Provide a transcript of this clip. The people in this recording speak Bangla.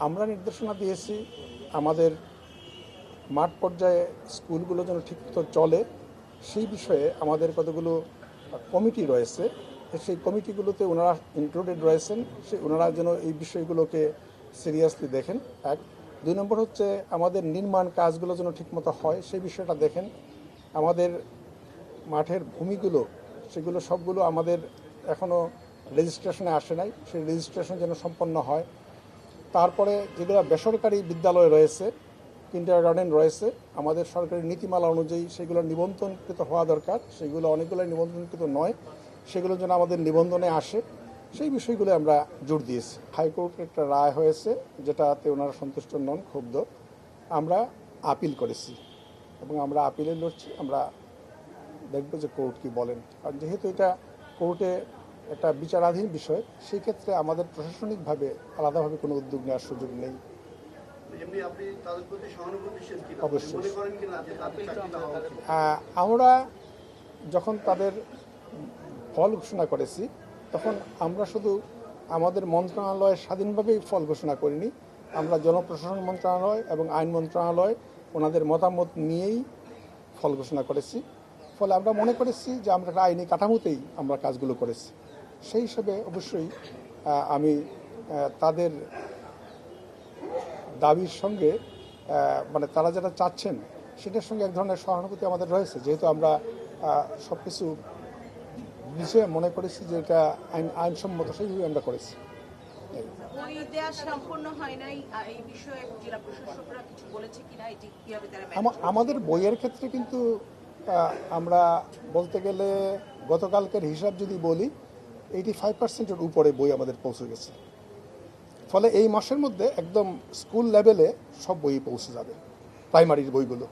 আমরা নির্দেশনা দিয়েছি আমাদের মাঠ পর্যায়ে স্কুলগুলো যেন ঠিকমতো চলে সেই বিষয়ে আমাদের কতগুলো কমিটি রয়েছে, সেই কমিটিগুলোতে ওনারা ইনক্লুডেড রয়েছেন, ওনারা যেন এই বিষয়গুলোকে সিরিয়াসলি দেখেন। এক, 2 নম্বর হচ্ছে আমাদের নির্মাণ কাজগুলো যেন ঠিকমতো হয় সেই বিষয়টা দেখেন। আমাদের মাঠের ভূমিগুলো সেগুলো সবগুলো আমাদের এখনও রেজিস্ট্রেশনে আসে নাই, সেই রেজিস্ট্রেশন যেন সম্পন্ন হয়। তারপরে যেগুলো বেসরকারি বিদ্যালয় রয়েছে, কিন্ডারগার্টেন রয়েছে, আমাদের সরকারি নীতিমালা অনুযায়ী সেগুলো নিবন্ধনকৃত হওয়া দরকার, সেগুলো অনেকগুলো নিবন্ধনকৃত নয়, সেগুলো যেন আমাদের নিবন্ধনে আসে, সেই বিষয়গুলো আমরা জোর দিয়েছি। হাইকোর্টের একটা রায় হয়েছে যেটাতে ওনারা সন্তুষ্ট নন, ক্ষুব্ধ। আমরা আপিল করেছি এবং আমরা আপিলে লড়ছি। আমরা দেখব যে কোর্ট কি বলেন, কারণ যেহেতু এটা কোর্টে একটা বিচারাধীন বিষয়, সেই ক্ষেত্রে আমাদের প্রশাসনিকভাবে আলাদাভাবে কোনো উদ্যোগ নেওয়ার সুযোগ নেই। অবশ্যই আমরা যখন তাদের ফল ঘোষণা করেছি তখন আমরা শুধু আমাদের মন্ত্রণালয় স্বাধীনভাবেই ফল ঘোষণা করিনি, আমরা জনপ্রশাসন মন্ত্রণালয় এবং আইন মন্ত্রণালয় ওনাদের মতামত নিয়েই ফল ঘোষণা করেছি। ফলে আমরা মনে করেছি যে আমরা একটা আইনি কাঠামোতেই আমরা কাজগুলো করেছি। সেই হিসেবে অবশ্যই আমি তাদের দাবির সঙ্গে মানে তারা যেটা চাচ্ছেন সেটার সঙ্গে এক ধরনের সহানুভূতি আমাদের রয়েছে, যেহেতু আমরা সব কিছু বুঝে মনে করেছি যে এটা আইনসম্মত, সেইভাবে আমরা করেছি। আমাদের বইয়ের ক্ষেত্রে কিন্তু আমরা বলতে গেলে গতকালকের হিসাব যদি বলি 85%-এর উপরে বই আমাদের পৌঁছে গেছে। ফলে এই মাসের মধ্যে একদম স্কুল লেভেলে সব বই পৌঁছে যাবে, প্রাইমারির বইগুলো।